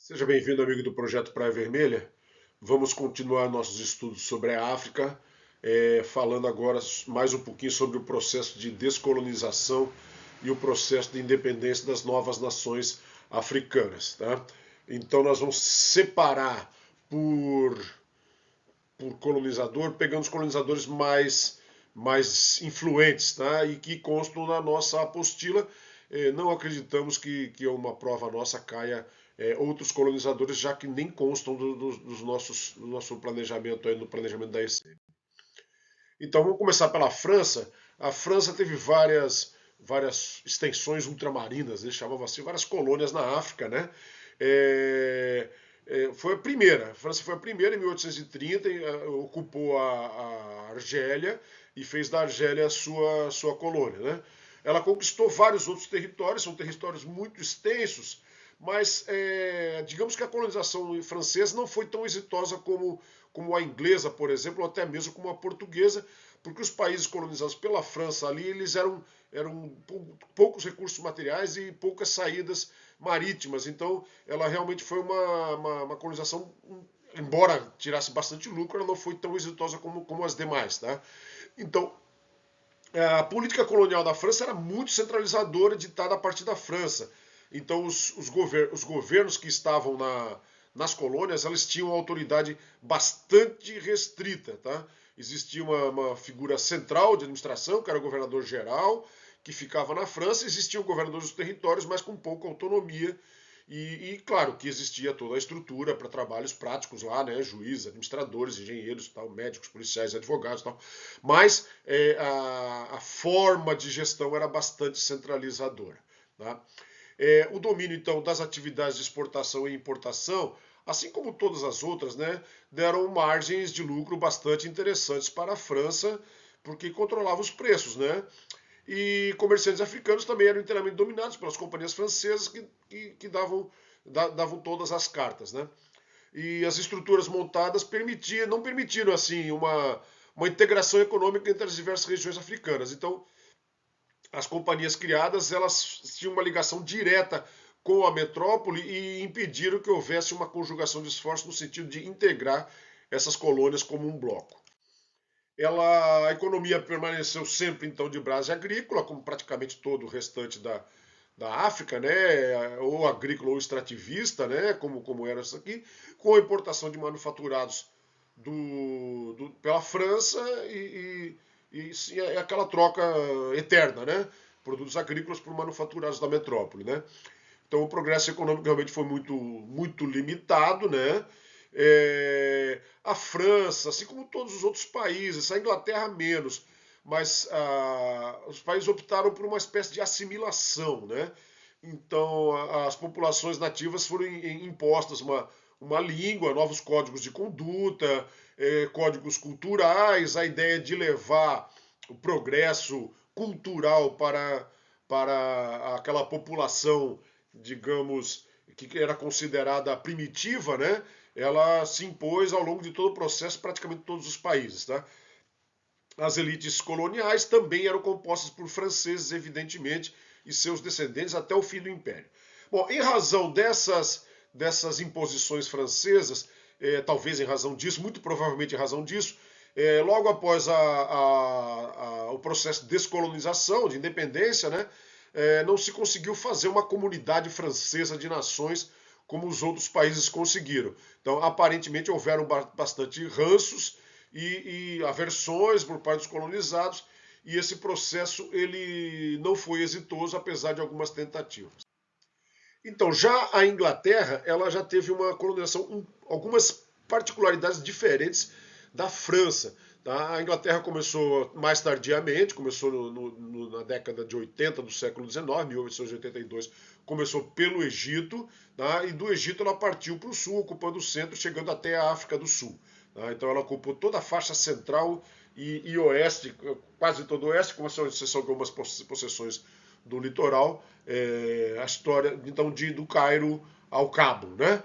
Seja bem-vindo, amigo do Projeto Praia Vermelha. Vamos continuar nossos estudos sobre a África, falando agora mais um pouquinho sobre o processo de descolonização e o processo de independência das novas nações africanas. Tá? Então, nós vamos separar por, por colonizador, pegando os colonizadores mais influentes, tá? E que constam na nossa apostila. Não acreditamos que uma prova nossa caia outros colonizadores, já que nem constam do nosso planejamento, aí, no planejamento da EC. Então vamos começar pela França. A França teve várias extensões ultramarinas, eles chamavam assim, várias colônias na África, né? É, foi a primeira, a França foi a primeira em 1830, ocupou a Argélia e fez da Argélia a sua colônia, né? Ela conquistou vários outros territórios, são territórios muito extensos, mas digamos que a colonização francesa não foi tão exitosa como a inglesa, por exemplo, ou até mesmo como a portuguesa, porque os países colonizados pela França ali, eram poucos recursos materiais e poucas saídas marítimas. Então, ela realmente foi uma colonização, embora tirasse bastante lucro, ela não foi tão exitosa como as demais. Tá? Então, a política colonial da França era muito centralizadora, ditada a partir da França. Então, os governos que estavam nas colônias, elas tinham uma autoridade bastante restrita. Tá? Existia uma figura central de administração, que era o governador-geral, que ficava na França. Existiam governadores dos territórios, mas com pouca autonomia. Claro que existia toda a estrutura para trabalhos práticos lá, né? Juízes, administradores, engenheiros, tal, médicos, policiais, advogados, tal. Mas a forma de gestão era bastante centralizadora. Tá? O domínio, então, das atividades de exportação e importação, assim como todas as outras, né, deram margens de lucro bastante interessantes para a França, porque controlava os preços, né? E comerciantes africanos também eram inteiramente dominados pelas companhias francesas que davam todas as cartas, né? E as estruturas montadas não permitiram assim uma integração econômica entre as diversas regiões africanas. Então, as companhias criadas elas tinham uma ligação direta com a metrópole e impediram que houvesse uma conjugação de esforços no sentido de integrar essas colônias como um bloco. A economia permaneceu sempre então de base agrícola, como praticamente todo o restante da África, né, ou agrícola ou extrativista, né, como era isso aqui, com a importação de manufaturados pela França e aquela troca eterna, né, produtos agrícolas por manufaturados da metrópole, né. Então o progresso econômico realmente foi muito limitado, né? A França, assim como todos os outros países, a Inglaterra menos, mas os países optaram por uma espécie de assimilação, né? Então as populações nativas foram impostas uma língua, novos códigos de conduta, códigos culturais, a ideia de levar o progresso cultural para aquela população, digamos, que era considerada primitiva, né? Ela se impôs ao longo de todo o processo, praticamente todos os países, tá? As elites coloniais também eram compostas por franceses, evidentemente, e seus descendentes até o fim do Império. Bom, em razão dessas imposições francesas, talvez em razão disso, muito provavelmente em razão disso, logo após o processo de descolonização, de independência, né, não se conseguiu fazer uma comunidade francesa de nações como os outros países conseguiram. Então, aparentemente, houveram bastante ranços e aversões por parte dos colonizados, e esse processo ele não foi exitoso, apesar de algumas tentativas. Então, já a Inglaterra, ela já teve uma colonização, algumas particularidades diferentes da França. Tá? A Inglaterra começou mais tardiamente, começou na década de 80 do século XIX, 1882, começou pelo Egito, tá? E do Egito ela partiu para o sul, ocupando o centro, chegando até a África do Sul. Tá? Então ela ocupou toda a faixa central e oeste, quase todo o oeste, com exceção de algumas possessões do litoral, a história então do Cairo ao Cabo, né?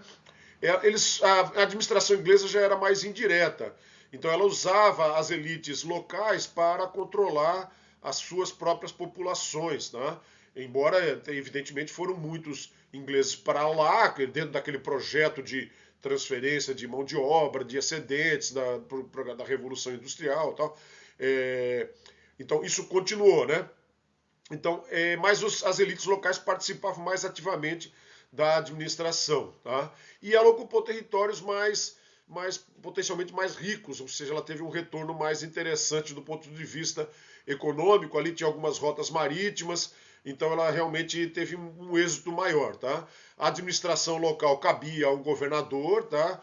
A administração inglesa já era mais indireta, então ela usava as elites locais para controlar as suas próprias populações, né? Embora evidentemente foram muitos ingleses para lá, dentro daquele projeto de transferência de mão de obra, de excedentes da Revolução Industrial e tal. Então, isso continuou, né? Então, mas as elites locais participavam mais ativamente da administração, tá? E ela ocupou territórios potencialmente mais ricos, ou seja, ela teve um retorno mais interessante do ponto de vista econômico. Ali tinha algumas rotas marítimas, então ela realmente teve um êxito maior, tá? A administração local cabia ao governador, tá?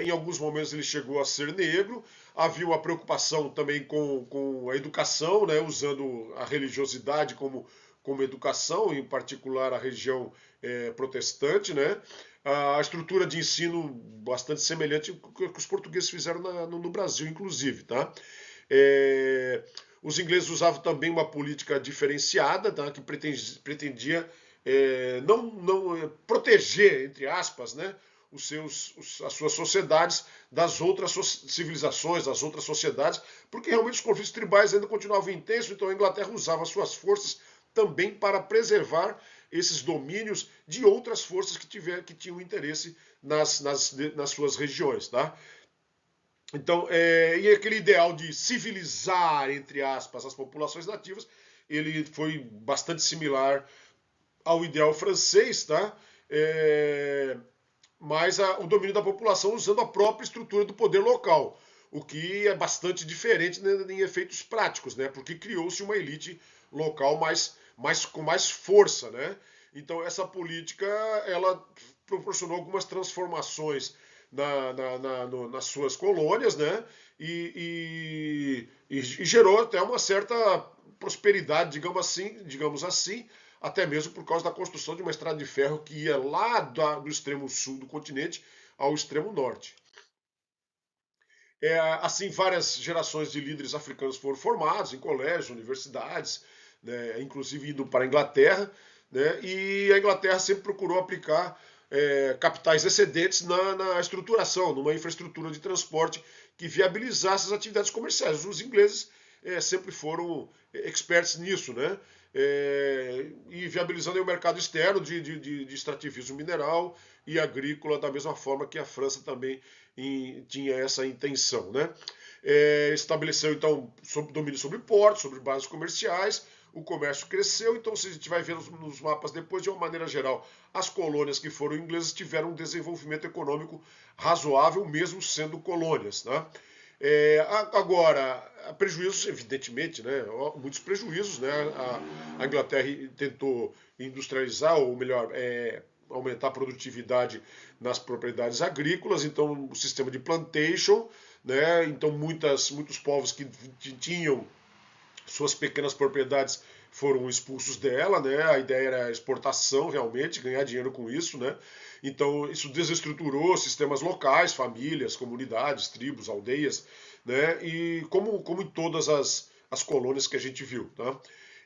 Em alguns momentos ele chegou a ser negro. Havia uma preocupação também com a educação, né? Usando a religiosidade como educação, em particular a região protestante, né? A estrutura de ensino bastante semelhante ao que os portugueses fizeram no Brasil, inclusive, tá? Os ingleses usavam também uma política diferenciada, tá? Que pretendia não proteger, entre aspas, né? As suas sociedades das outras civilizações, das outras sociedades, porque realmente os conflitos tribais ainda continuavam intensos, então a Inglaterra usava as suas forças também para preservar esses domínios de outras forças que tinham interesse nas suas regiões, tá? Então, e aquele ideal de civilizar, entre aspas, as populações nativas, ele foi bastante similar ao ideal francês, tá? Mas o domínio da população usando a própria estrutura do poder local, o que é bastante diferente, né, em efeitos práticos, né? Porque criou-se uma elite local com mais força, né? Então essa política ela proporcionou algumas transformações nas suas colônias, né? E gerou até uma certa prosperidade, digamos assim, até mesmo por causa da construção de uma estrada de ferro que ia lá do extremo sul do continente ao extremo norte. Assim, várias gerações de líderes africanos foram formados em colégios, universidades, né, inclusive indo para a Inglaterra, né, e a Inglaterra sempre procurou aplicar capitais excedentes na estruturação, numa infraestrutura de transporte que viabilizasse as atividades comerciais. Os ingleses sempre foram experts nisso, né? E viabilizando o mercado externo de extrativismo mineral e agrícola, da mesma forma que a França também tinha essa intenção, né? Estabeleceu, então, domínio sobre portos, sobre bases comerciais, o comércio cresceu, então se a gente vai ver nos mapas depois, de uma maneira geral, as colônias que foram inglesas tiveram um desenvolvimento econômico razoável, mesmo sendo colônias, né? Agora, prejuízos, evidentemente, né? Muitos prejuízos, né? A Inglaterra tentou industrializar, ou melhor, aumentar a produtividade nas propriedades agrícolas, então o sistema de plantation, né? Então muitos povos que tinham suas pequenas propriedades foram expulsos dela, né? A ideia era exportação realmente, ganhar dinheiro com isso, né? Então isso desestruturou sistemas locais, famílias, comunidades, tribos, aldeias, né? E como em todas as colônias que a gente viu, tá?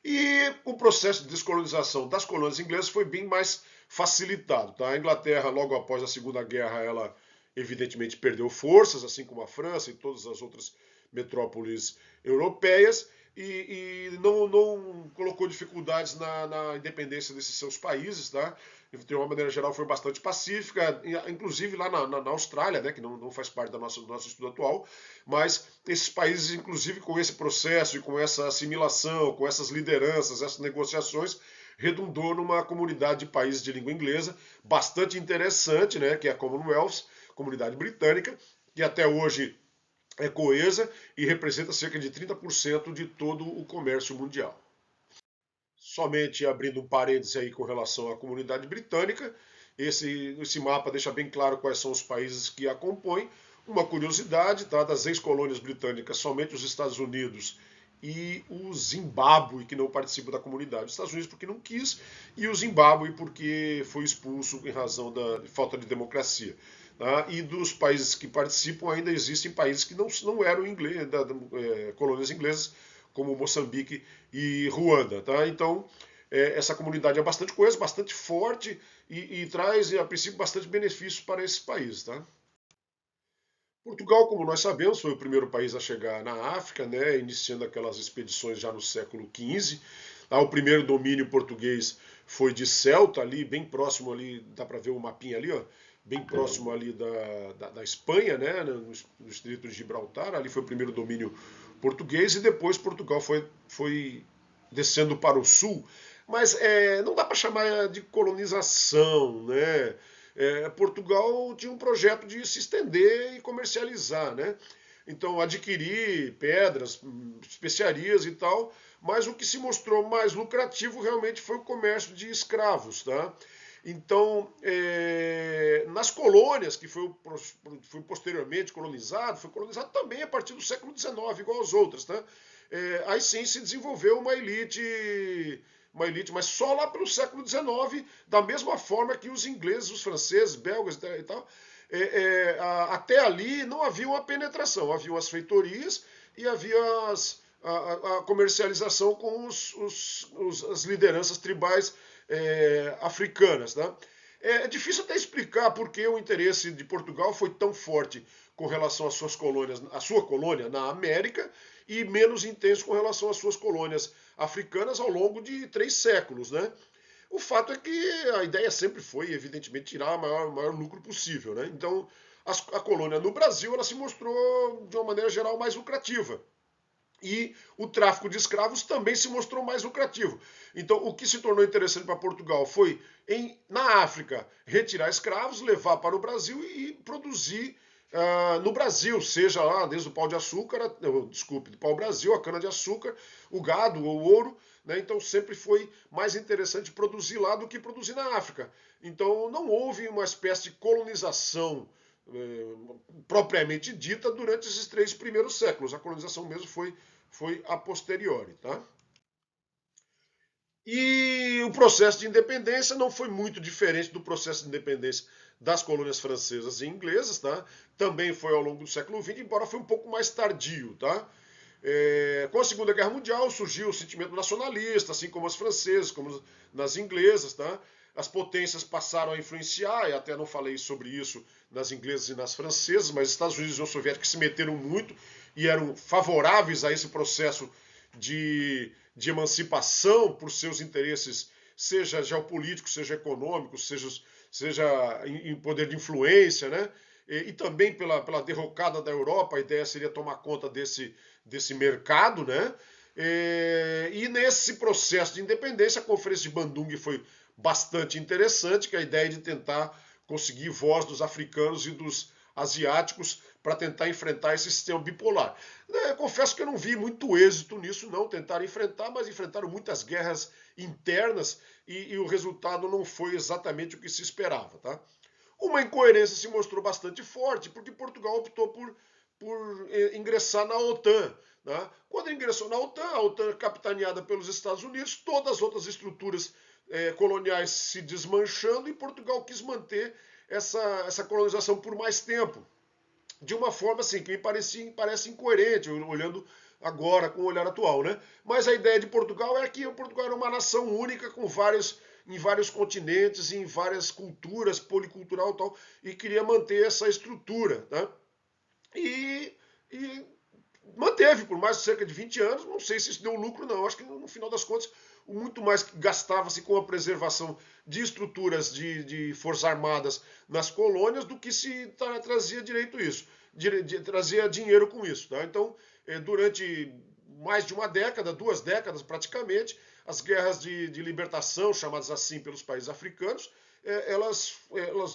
E o processo de descolonização das colônias inglesas foi bem mais facilitado, tá? A Inglaterra, logo após a Segunda Guerra, ela evidentemente perdeu forças, assim como a França e todas as outras metrópoles europeias, e não colocou dificuldades na independência desses seus países, tá? De uma maneira geral foi bastante pacífica, inclusive lá na Austrália, né, que não faz parte do nosso estudo atual, mas esses países, inclusive com esse processo e com essa assimilação, com essas lideranças, essas negociações, redundou numa comunidade de países de língua inglesa bastante interessante, né, que é a Commonwealth, comunidade britânica, que até hoje é coesa e representa cerca de 30% de todo o comércio mundial. Somente abrindo um parêntese aí com relação à comunidade britânica, esse mapa deixa bem claro quais são os países que a compõem. Uma curiosidade, tá? Das ex-colônias britânicas, somente os Estados Unidos e o Zimbábue que não participam da comunidade. Os Estados Unidos porque não quis e o Zimbábue porque foi expulso em razão da falta de democracia. Tá? E dos países que participam ainda existem países que não eram colônias inglesas, como Moçambique e Ruanda. Tá? Então, essa comunidade é bastante coesa, bastante forte e traz, a princípio, bastante benefícios para esses países. Tá? Portugal, como nós sabemos, foi o primeiro país a chegar na África, né, iniciando aquelas expedições já no século XV. O primeiro domínio português foi de Ceuta, ali bem próximo ali, dá para ver o mapinha ali, ó, bem próximo ali da Espanha, né, no Estreito de Gibraltar. Ali foi o primeiro domínio português e depois Portugal foi descendo para o sul. Mas não dá para chamar de colonização, né? Portugal tinha um projeto de se estender e comercializar, né? Então, adquirir pedras, especiarias e tal, mas o que se mostrou mais lucrativo realmente foi o comércio de escravos, tá? Então, nas colônias, que foi posteriormente colonizado, foi colonizado também a partir do século XIX, igual às outras, tá? Aí sim se desenvolveu uma elite, mas só lá pelo século XIX, da mesma forma que os ingleses, os franceses, belgas e tal, até ali não havia uma penetração, haviam as feitorias e havia a comercialização com as lideranças tribais africanas. Né? É difícil até explicar por que o interesse de Portugal foi tão forte com relação às suas colônias, a sua colônia na América, e menos intenso com relação às suas colônias africanas ao longo de 3 séculos. Né? O fato é que a ideia sempre foi, evidentemente, tirar o maior lucro possível. Né? Então, a colônia no Brasil ela se mostrou, de uma maneira geral, mais lucrativa. E o tráfico de escravos também se mostrou mais lucrativo. Então, o que se tornou interessante para Portugal foi, na África, retirar escravos, levar para o Brasil e produzir no Brasil, seja lá desde o pau de açúcar, do pau-brasil, a cana-de-açúcar, o gado, o ouro. Né? Então, sempre foi mais interessante produzir lá do que produzir na África. Então, não houve uma espécie de colonização propriamente dita durante esses 3 primeiros séculos. A colonização mesmo foi a posteriori. Tá? E o processo de independência não foi muito diferente do processo de independência das colônias francesas e inglesas. Tá? Também foi ao longo do século XX, embora foi um pouco mais tardio. Tá? Com a Segunda Guerra Mundial surgiu o sentimento nacionalista, assim como as francesas, como nas inglesas. Tá? As potências passaram a influenciar, e até não falei sobre isso nas inglesas e nas francesas, mas Estados Unidos e União Soviética se meteram muito e eram favoráveis a esse processo de emancipação por seus interesses, seja geopolíticos, seja econômicos, seja em poder de influência, né? E também pela derrocada da Europa, a ideia seria tomar conta desse mercado, né? E nesse processo de independência, a Conferência de Bandung foi bastante interessante, que é a ideia de tentar conseguir voz dos africanos e dos asiáticos para tentar enfrentar esse sistema bipolar. Confesso que eu não vi muito êxito nisso, não. Tentaram enfrentar, mas enfrentaram muitas guerras internas e o resultado não foi exatamente o que se esperava. Tá? Uma incoerência se mostrou bastante forte, porque Portugal optou por ingressar na OTAN. Né? Quando ingressou na OTAN, a OTAN capitaneada pelos Estados Unidos, todas as outras estruturas coloniais se desmanchando, e Portugal quis manter essa colonização por mais tempo. De uma forma assim, que me parece incoerente, olhando agora com o olhar atual. Né? Mas a ideia de Portugal é que Portugal era uma nação única, em vários continentes, em várias culturas, policultural e tal, e queria manter essa estrutura. Né? E manteve por mais de cerca de 20 anos, não sei se isso deu lucro não, acho que no final das contas muito mais gastava-se com a preservação de estruturas de forças armadas nas colônias do que se trazia direito isso, trazia dinheiro com isso. Tá? Então, durante mais de uma década, 2 décadas praticamente, as guerras de libertação, chamadas assim pelos países africanos, elas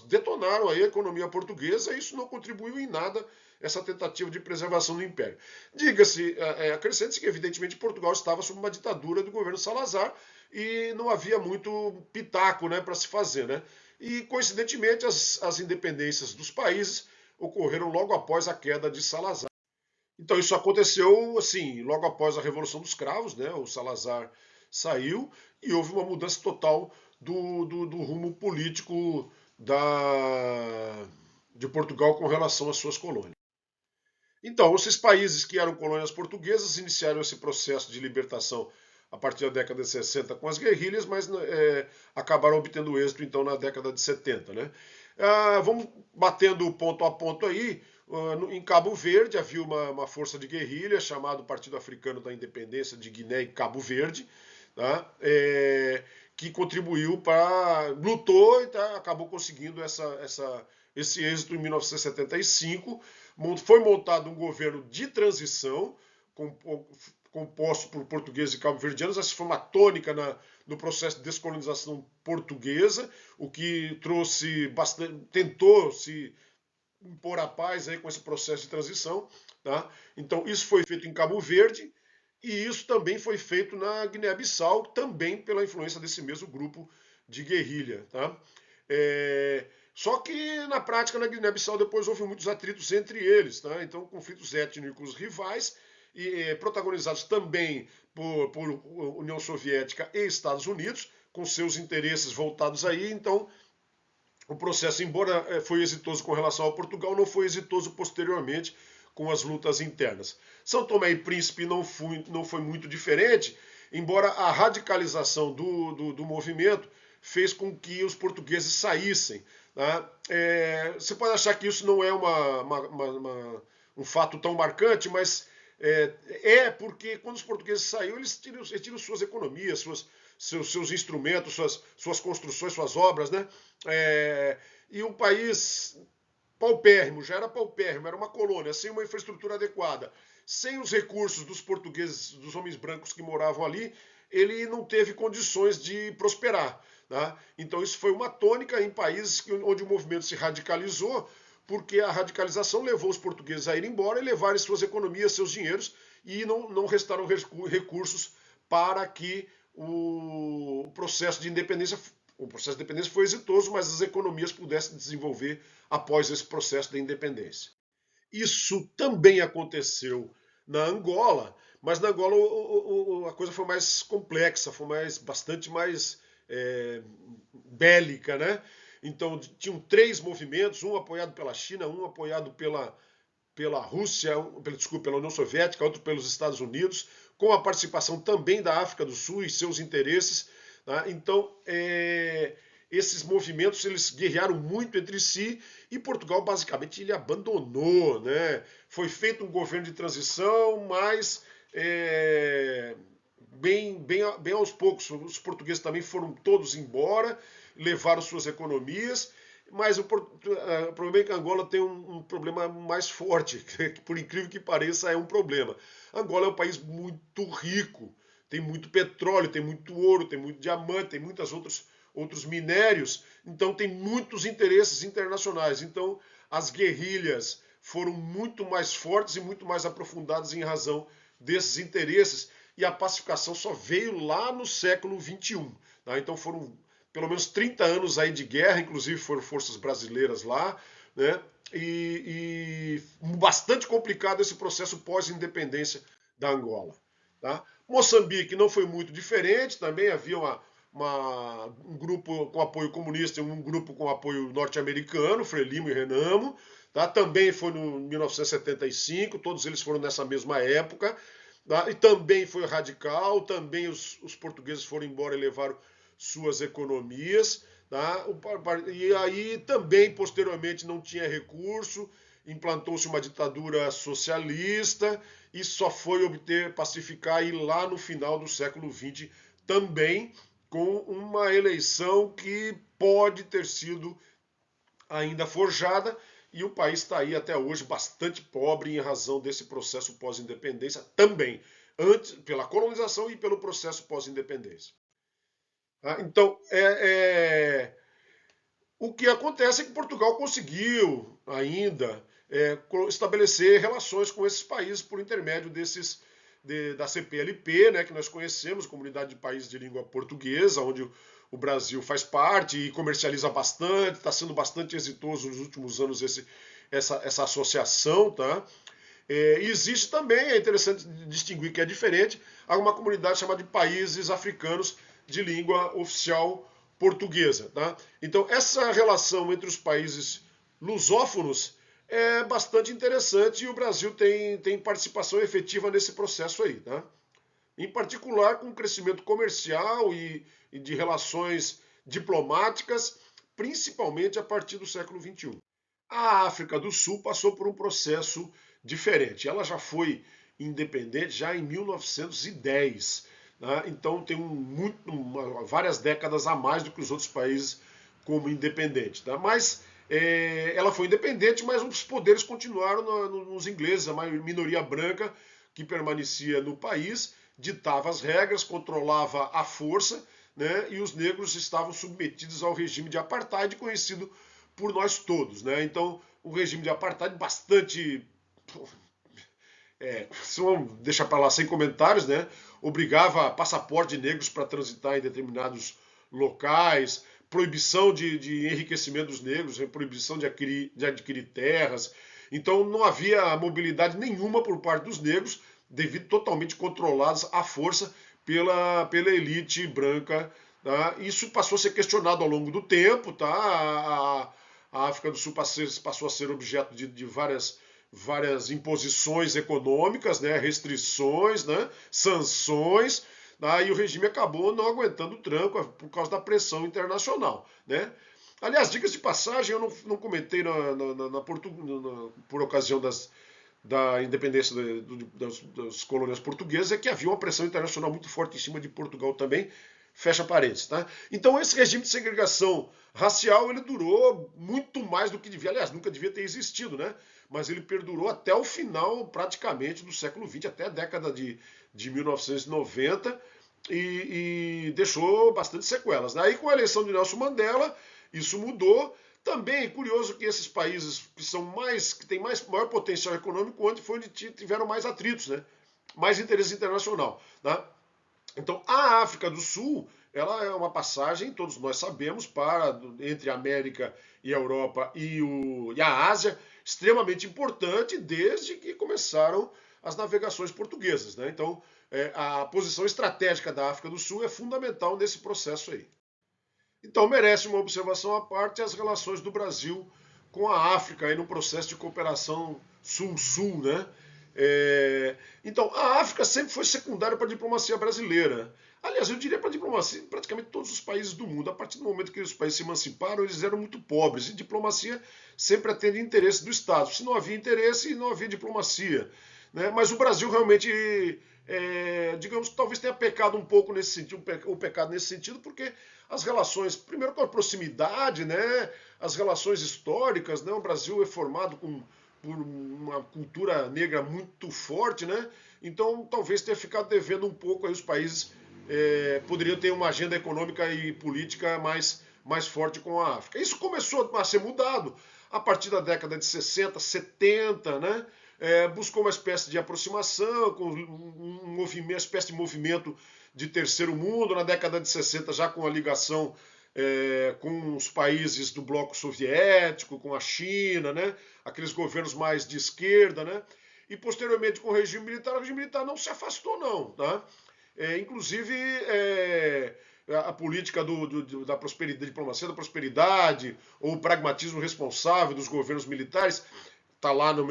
detonaram a economia portuguesa, e isso não contribuiu em nada essa tentativa de preservação do império. Diga-se, acrescente-se que evidentemente Portugal estava sob uma ditadura do governo Salazar e não havia muito pitaco, né, para se fazer. Né? E coincidentemente as independências dos países ocorreram logo após a queda de Salazar. Então isso aconteceu assim, logo após a Revolução dos Cravos, né? O Salazar saiu e houve uma mudança total do rumo político de Portugal com relação às suas colônias. Então, esses países que eram colônias portuguesas iniciaram esse processo de libertação a partir da década de 60 com as guerrilhas, mas acabaram obtendo êxito então na década de 70. Né? Vamos batendo ponto a ponto aí. Em Cabo Verde havia uma força de guerrilha chamada Partido Africano da Independência de Guiné e Cabo Verde. tá? Que contribuiu para... lutou e acabou conseguindo esse êxito em 1975. Foi montado um governo de transição, composto por portugueses e cabo-verdianos. Essa foi uma tônica no processo de descolonização portuguesa, o que trouxe bastante, tentou se impor a paz aí com esse processo de transição. Tá? Então, isso foi feito em Cabo Verde, e isso também foi feito na Guiné-Bissau, também pela influência desse mesmo grupo de guerrilha. Tá? Só que, na prática, na Guiné-Bissau, depois houve muitos atritos entre eles. Tá? Então, conflitos étnicos rivais, protagonizados também por União Soviética e Estados Unidos, com seus interesses voltados aí. Então, o processo, embora foi exitoso com relação ao Portugal, não foi exitoso posteriormente com as lutas internas. São Tomé e Príncipe não foi muito diferente, embora a radicalização do movimento fez com que os portugueses saíssem. Tá? Você pode achar que isso não é um fato tão marcante, mas porque quando os portugueses saíram, eles tiram suas economias, seus instrumentos, suas construções, suas obras, né? E o país paupérrimo, já era paupérrimo, era uma colônia, sem uma infraestrutura adequada, sem os recursos dos portugueses, dos homens brancos que moravam ali, ele não teve condições de prosperar. Tá? Então isso foi uma tônica em países onde o movimento se radicalizou, porque a radicalização levou os portugueses a ir embora e levarem suas economias, seus dinheiros, e não restaram recursos para que o processo de independência foi exitoso, mas as economias pudessem desenvolver após esse processo de independência. Isso também aconteceu na Angola, mas na Angola a coisa foi mais complexa, foi bastante mais bélica, né? Então tinham 3 movimentos, um apoiado pela China, um apoiado pela Rússia, pela União Soviética, outro pelos Estados Unidos, com a participação também da África do Sul e seus interesses. Tá? Então, esses movimentos eles guerrearam muito entre si, e Portugal basicamente ele abandonou. Né? Foi feito um governo de transição, mas bem aos poucos. Os portugueses também foram todos embora, levaram suas economias, mas o problema é que Angola tem um problema mais forte, que por incrível que pareça é um problema. Angola é um país muito rico, tem muito petróleo, tem muito ouro, tem muito diamante, tem muitos outros minérios, então tem muitos interesses internacionais. Então as guerrilhas foram muito mais fortes e muito mais aprofundadas em razão desses interesses, e a pacificação só veio lá no século XXI. Tá? Então foram pelo menos 30 anos aí de guerra, inclusive foram forças brasileiras lá, né? E bastante complicado esse processo pós-independência da Angola. Tá? Moçambique não foi muito diferente, também havia um grupo com apoio comunista e um grupo com apoio norte-americano, Frelimo e Renamo. Tá? Também foi no 1975, todos eles foram nessa mesma época. Tá? E também foi radical, também os portugueses foram embora e levaram suas economias. Tá? E aí também, posteriormente, não tinha recurso, implantou-se uma ditadura socialista e só foi pacificar aí lá no final do século XX, também com uma eleição que pode ter sido ainda forjada, e o país está aí até hoje bastante pobre em razão desse processo pós-independência também, antes pela colonização e pelo processo pós-independência. Então, o que acontece é que Portugal conseguiu ainda estabelecer relações com esses países por intermédio da CPLP, né, que nós conhecemos, Comunidade de Países de Língua Portuguesa, onde o Brasil faz parte e comercializa bastante, está sendo bastante exitoso nos últimos anos essa associação. Tá? Existe também, é interessante distinguir que é diferente, há uma comunidade chamada de Países Africanos de Língua Oficial Portuguesa. Tá? Então, essa relação entre os países lusófonos é bastante interessante, e o Brasil tem participação efetiva nesse processo aí. Tá? Em particular com o crescimento comercial e de relações diplomáticas, principalmente a partir do século XXI. A África do Sul passou por um processo diferente. Ela já foi independente já em 1910. né? Então tem várias décadas a mais do que os outros países como independente. Tá? Mas ela foi independente, mas os poderes continuaram nos ingleses, a minoria branca que permanecia no país ditava as regras, controlava a força, né? E os negros estavam submetidos ao regime de apartheid, conhecido por nós todos. Né? Então, o regime de apartheid bastante. Se vamos deixar para lá sem comentários, né? Obrigava passaporte de negros para transitar em determinados locais, proibição de enriquecimento dos negros, proibição de adquirir terras. Então não havia mobilidade nenhuma por parte dos negros, devido totalmente controlados à força pela elite branca. Tá? Isso passou a ser questionado ao longo do tempo. Tá? A África do Sul passou a ser objeto de várias imposições econômicas, né, restrições, né, sanções, né, e o regime acabou não aguentando o tranco por causa da pressão internacional. Né? Aliás, dicas de passagem, eu não comentei por ocasião da independência das colônias portuguesas, é que havia uma pressão internacional muito forte em cima de Portugal também, fecha parênteses. Tá? Então esse regime de segregação racial ele durou muito mais do que devia, aliás, nunca devia ter existido, né? Mas ele perdurou até o final, praticamente, do século XX, até a década de 1990, e deixou bastante sequelas. Aí, com a eleição de Nelson Mandela, isso mudou. Também é curioso que esses países que têm maior potencial econômico, onde tiveram mais atritos, né? Mais interesse internacional. Né? Então, a África do Sul, ela é uma passagem, todos nós sabemos, entre a América e a Europa e a Ásia, extremamente importante desde que começaram as navegações portuguesas. Né? Então, a posição estratégica da África do Sul é fundamental nesse processo aí. Então, merece uma observação à parte as relações do Brasil com a África aí no processo de cooperação Sul-Sul, né? Então, a África sempre foi secundária para a diplomacia brasileira. Aliás, eu diria para a diplomacia praticamente todos os países do mundo. A partir do momento que os países se emanciparam, eles eram muito pobres. E diplomacia sempre atende interesse do Estado. Se não havia interesse, não havia diplomacia. Né? Mas o Brasil realmente, digamos que talvez tenha pecado um pouco nesse sentido, ou pecado nesse sentido, porque as relações, primeiro com a proximidade, né? As relações históricas, né? O Brasil é formado por uma cultura negra muito forte, né? Então talvez tenha ficado devendo um pouco aí os países poderiam ter uma agenda econômica e política mais forte com a África. Isso começou a ser mudado a partir da década de 60, 70, né? Buscou uma espécie de aproximação, com uma espécie de movimento de terceiro mundo, na década de 60 já com a ligação com os países do bloco soviético, com a China, né? Aqueles governos mais de esquerda, né? E posteriormente com o regime militar não se afastou não, tá? Inclusive a política da prosperidade, diplomacia da prosperidade, ou o pragmatismo responsável dos governos militares, está lá no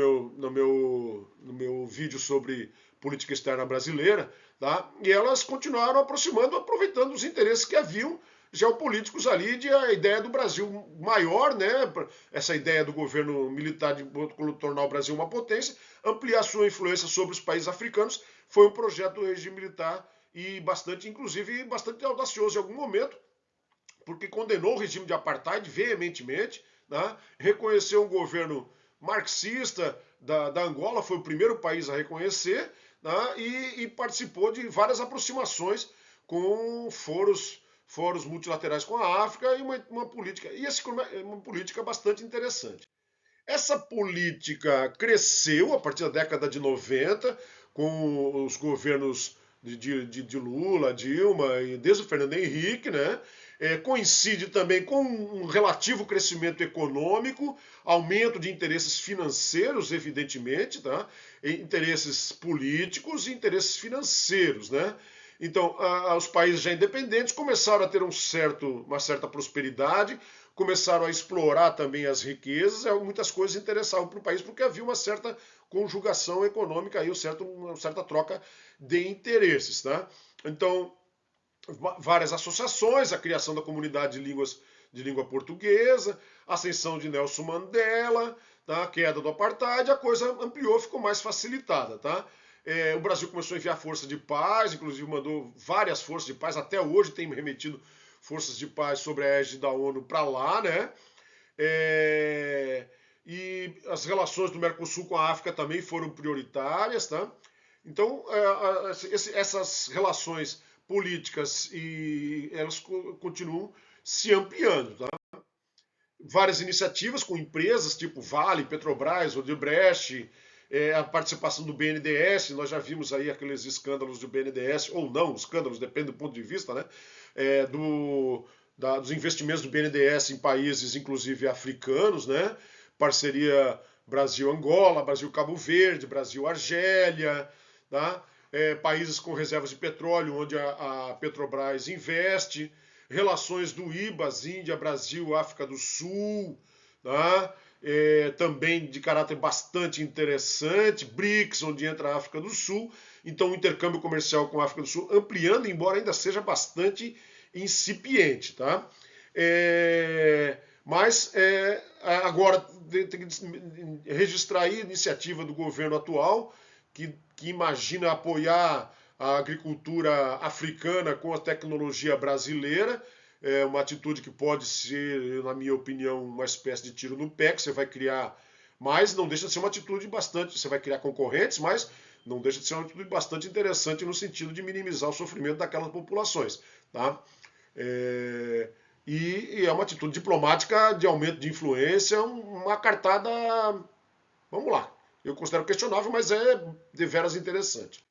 meu vídeo sobre política externa brasileira, tá? E elas continuaram aproveitando os interesses que haviam geopolíticos ali, de a ideia do Brasil maior, né? Essa ideia do governo militar de tornar o Brasil uma potência, ampliar sua influência sobre os países africanos, foi um projeto do regime militar e inclusive bastante audacioso em algum momento, porque condenou o regime de apartheid veementemente, né? Reconheceu um governo marxista da Angola, foi o primeiro país a reconhecer, né? E participou de várias aproximações com foros multilaterais com a África e uma política bastante interessante. Essa política cresceu a partir da década de 90, com os governos de Lula, Dilma, e desde o Fernando Henrique, né? Coincide também com um relativo crescimento econômico, aumento de interesses financeiros, evidentemente, tá? Interesses políticos e interesses financeiros, né? Então, os países já independentes começaram a ter uma certa prosperidade, começaram a explorar também as riquezas, muitas coisas interessavam para o país, porque havia uma certa conjugação econômica, aí, uma certa troca de interesses. Tá? Então, várias associações, a criação da comunidade de língua portuguesa, a ascensão de Nelson Mandela, tá? A queda do apartheid, a coisa ampliou, ficou mais facilitada. Tá? O Brasil começou a enviar forças de paz, inclusive mandou várias forças de paz, até hoje tem remetido forças de paz sobre a égide da ONU para lá, né? E as relações do Mercosul com a África também foram prioritárias, tá? Então, essas relações políticas elas continuam se ampliando, tá? Várias iniciativas com empresas tipo Vale, Petrobras, Odebrecht, a participação do BNDES, nós já vimos aí aqueles escândalos do BNDES, ou não, escândalos, depende do ponto de vista, né? Dos investimentos do BNDES em países, inclusive africanos, né? Parceria Brasil-Angola, Brasil-Cabo Verde, Brasil-Argélia, tá? Países com reservas de petróleo, onde a Petrobras investe, relações do IBAS, Índia, Brasil, África do Sul, tá? Também de caráter bastante interessante, BRICS, onde entra a África do Sul, então o intercâmbio comercial com a África do Sul ampliando, embora ainda seja bastante incipiente, tá? Mas agora tem que registrar aí a iniciativa do governo atual, que imagina apoiar a agricultura africana com a tecnologia brasileira, uma atitude que pode ser, na minha opinião, uma espécie de tiro no pé, que você vai criar, mas não deixa de ser uma atitude bastante, você vai criar concorrentes, mas não deixa de ser uma atitude bastante interessante no sentido de minimizar o sofrimento daquelas populações, tá? E é uma atitude diplomática de aumento de influência, uma cartada, vamos lá, eu considero questionável, mas é deveras interessante.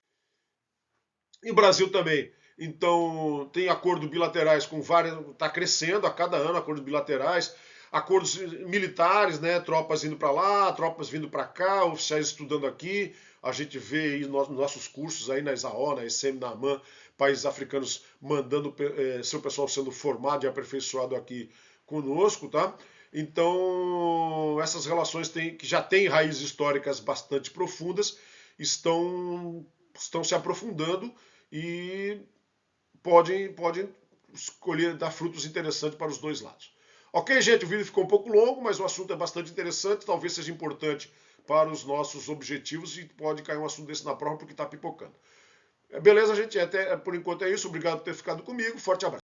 E o Brasil também. Então, tem acordos bilaterais com várias. Está crescendo a cada ano acordos bilaterais, acordos militares, né? Tropas indo para lá, tropas vindo para cá, oficiais estudando aqui. A gente vê aí nos nossos cursos aí na ISAO, na ICM, na AMAN, países africanos mandando seu pessoal sendo formado e aperfeiçoado aqui conosco, tá? Então, essas relações que já têm raízes históricas bastante profundas, estão se aprofundando e podem escolher dar frutos interessantes para os dois lados. Ok, gente, o vídeo ficou um pouco longo, mas o assunto é bastante interessante, talvez seja importante para os nossos objetivos e pode cair um assunto desse na prova porque está pipocando. Beleza, gente? Até por enquanto é isso. Obrigado por ter ficado comigo. Forte abraço.